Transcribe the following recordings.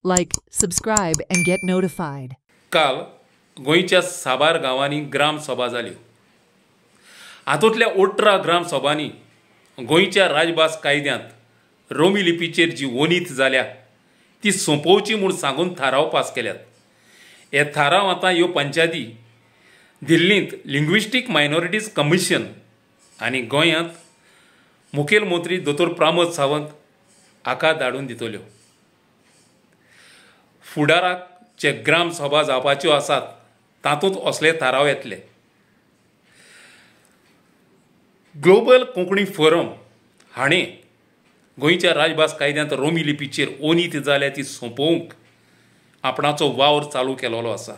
Like, subscribe, and get notified. काल गोंयच्या साबार गांवांनी ग्राम सभा जाल्यो. हातूंतल्या 18 ग्राम सभांनी गोंयच्या राजभास कायद्यांत रोमी लिपीचेर जी वणीत जाल्या ती सोंपोवची म्हूण सांगून थाराव पास केल्यात. हे थाराव आतां ह्यो पंचायती दिल्लींत लिंग्विस्टीक मायनॉरिटीज कमिशन आनी गोंयांत मुखेल मंत्री दोतोर प्रमोद सावंत हाका धाडून दितल्यो. फुडाराक जे ग्राम सभा जावपाच्यो आसात तातूंत असले थाराव येतले. ग्लोबल कोंकणी फोरम हाणें गोंयच्या राजभास कायद्यांत रोमी लिपीचेर ओनीत जाल्या ती सोंपोवंक आपणाचो वावर चालू केलेलो आसा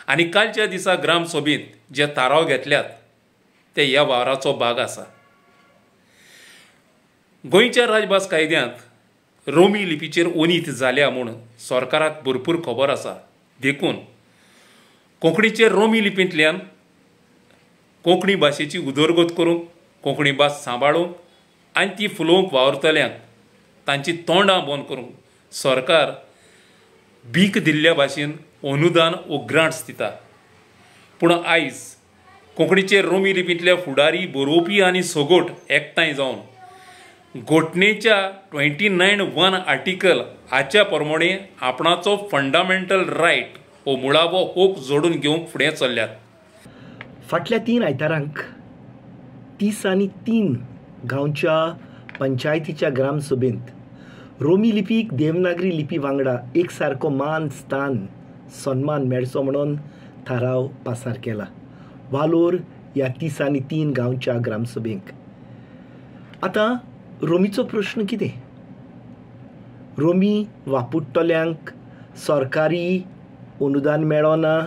आनी कालच्या दिसा ग्राम सभेंत जे थाराव घेतल्यात ते ह्या वावराचो भाग आसा. गोंयच्या राजभास कायद्यांत रोमी लिपीचेर ओनीत जाल्या म्हूण सरकाराक भरपूर खबर आसा. देखून कोंकणीचेर रोमी लिपींतल्यान कोंकणी भाशेची उदरगत करूंक, कोंकणी भास सांबाळूंक आनी ती फुलोवंक वावरतल्यांक तांची तोंडां बंद करूंक सरकार भीक दिल्ल्या भाशेन अनुदान वो ग्रांट्स दिता. पूण आयज कोंकणीचेर रोमी लिपींतल्या फुडारी, बरोवपी आनी सगोट एकठांय जावन घोटणेच्या 29(1) आर्टिकल हाच्या प्रमाणे आपणाचो फंडामेंटल रायट हो मुळावो हक जोडून घेवंक फुडें चल्ल्यात. फाटल्या 3 आयतारांक 30 आनी 3 गांवच्या पंचायतीच्या ग्रामसभेंत रोमी लिपीक देवनागरी लिपी वांगडा एक सारको मान, स्थान, सन्मान मेळचो म्हणून थाराव पासार केला. वालोर ह्या 30 आनी 3 गांवच्या ग्रामसभेक. आतां रोमीचो प्रश्न कितें? रोमी वापरतल्यांक सरकारी अनुदान मेळना,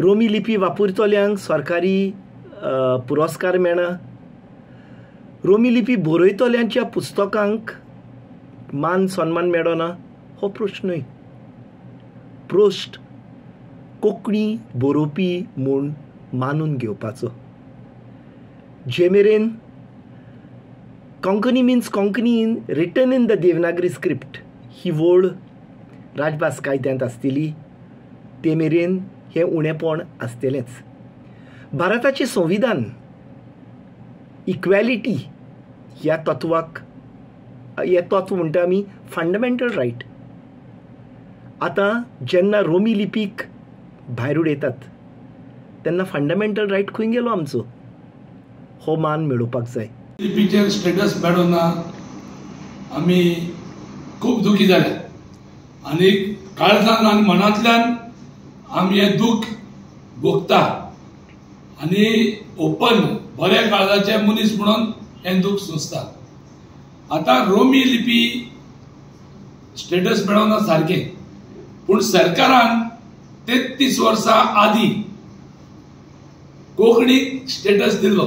रोमी लिपी वापरतल्यांक सरकारी पुरस्कार मेळना, रोमी लिपी बरयतल्यांच्या पुस्तकांक मान सन्मान मेळना. हो प्रश्नय प्रोस्ट कोंकणी बरोवपी म्हूण मानून घेवपाचो. जे मेरेन Konkani means Konkani written in the Devanagari script ही वळ राजभास कायद्यांत आसतली ते मेरेन हें उणेपण आसतलेंच. भारताचें संविधान इक्वॅलिटी ह्या तत्वाक हें तत्व म्हणटा आमी फंडामेंटल रायट. आतां जेन्ना रोमी लिपीक भायर उडयतात तेन्ना फंडामेंटल रायट खंय गेलो आमचो? हो मान मेळोवपाक जाय. लिपीचेर स्टेटस मेळना आमी खूब दुखी जाल्या आनी काळजान आनी मनांतल्यान आमी हें दूख भोगता आनी ओपन बऱ्या काळजाचे मनीस म्हणून हें दूख सोंसता. आतां रोमी लिपी स्टेटस मेळना सारकें, पूण सरकारान 33 वर्सां आदीं कोंकणीक स्टेटस दिल्लो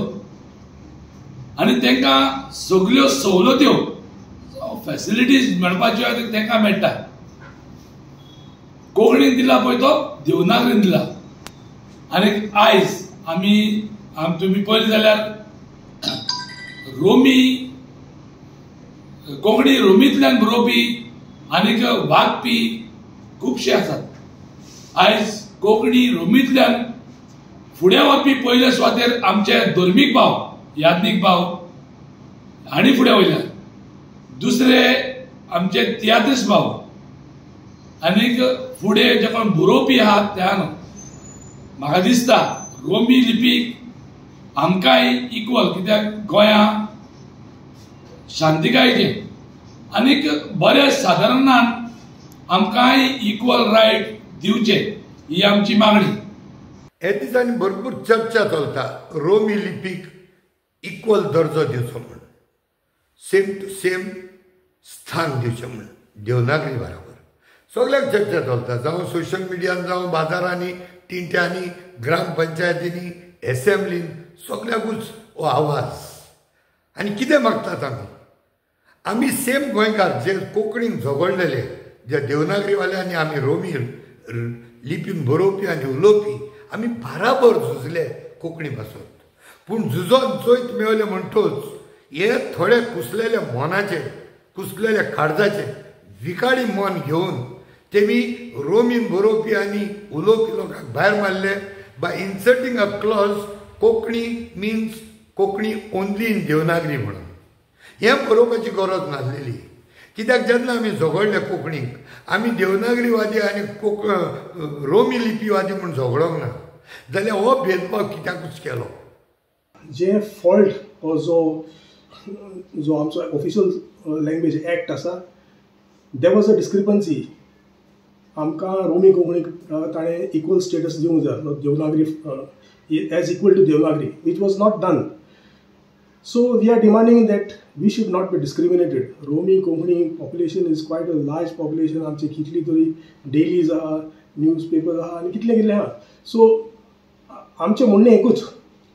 आनी तांकां सगल्यो सवलत्यो फॅसिलिटीज मेळपाच्यो तांकां मेळटा. कोंकणीन दिला पळय तो देवनागरीन दिला. आनी आयज तुमी पळयलें जाल्यार रोमी कोंकणी रोमींतल्यान बरोवपी आनीक वागपी खुबशे आसात. आयज कोंकणी रोमींतल्यान फुडें वचपी पयले सुवातेर आमचे धर्मीक भाव, याज्ञीक भाव हांणी फुडें वयल्यात. दुसरे आमचे तियात्रीस भाव आनीक फुडें जे कोण बरोवपी आहात त्यान म्हाका दिसता रोमी लिपीक आमकांय इक्वल, कित्याक गोंयां शांतिकायेचे आनीक बरे सादारणान आमकांय इक्वल रायट दिवचे ही आमची मागणी. हे दिसांनी भरपूर चर्चा चलता रोमी लिपीक इक्वल दर्जो दिवचो म्हणून, सेम टू सेम स्थान दिवचें म्हणून देवनागरी बरोबर. सगळ्याक चर्चा चलता, जावं सोशल मिडियान, जावं बाजारांनी, टिंट्यांनी, ग्रामपंचायतींनी, एसेंब्लीन, सगळ्याकूच हो आवाज. आनी कितें मागतात आमी सेम गोंयकार जे कोंकणीन झगडलेले, जे देवनागरीवाल्यांनी आमी रोमी लिपीन बरोवपी आनी उलोवपी आमी बाराबर झुजले कोंकणी भासोत. पूण झुजोन चोयत मेळले म्हणटोच हे थोडे कुसलेले मोनाचे, कुसलेले काळजाचे विकाडी मन घेवन तेमी रोमीन बरोवपी आनी उलोवपी लोकांक भायर मारले by inserting a clause Konkani means Konkani only in Devanagari म्हणून. हें बरोवपाची गरज नासलेली, कित्याक जेन्ना आमी झगडले कोंकणीक आमी देवनागरीवादी आनी रोमी लिपीवादी म्हूण झगडोंक ना, जाल्यार हो भेदभाव कित्याकूच केलो. जे फॉल्ट हो जो आमचो ऑफिशियल लँग्वेज एक्ट आसा, देर वॉज अ डिस्क्रिपन्सी. आमकां रोमी कोंकणीक ताणें इक्वल स्टेटस दिवंक जाय Devanagari as equal to Devanagari, which was not done. So we are demanding that we should not be discriminated. Romi Konkani population is quite a large population. आमचे कितली तरी dailies आहा, न्यूज पेपर आहा आनी कितले कितले आहा. सो आमचें म्हणणें एकूच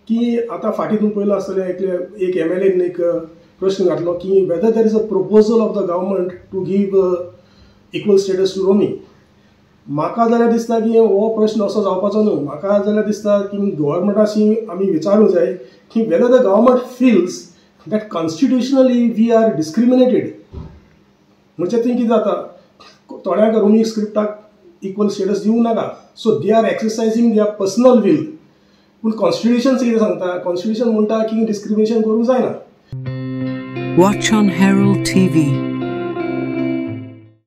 की आतां फाटीं पयलो आसतलें एक MLAन एक प्रश्न घातलो की whether there is a proposal of the government to give equal status to Romi. म्हाका जाल्यार दिसता की हो प्रश्न असो जावपाचो न्हू. म्हाका जाल्यार दिसता की गव्हर्मेंटाशी आमी विचारूंक जाय की whether the government feels that constitutionally we are discriminated. म्हणजे थंय कितें जाता, थोड्यांक रोमी स्क्रिप्टाक इक्वल स्टेटस दिवंक नाका, so they are exercising their personal will. पूण कॉन्स्टिट्युशन कितें सांगता, कॉन्स्टिट्युशन म्हणटा की डिस्क्रिमिनेशन करूंक जायना. Watch on Herald TV.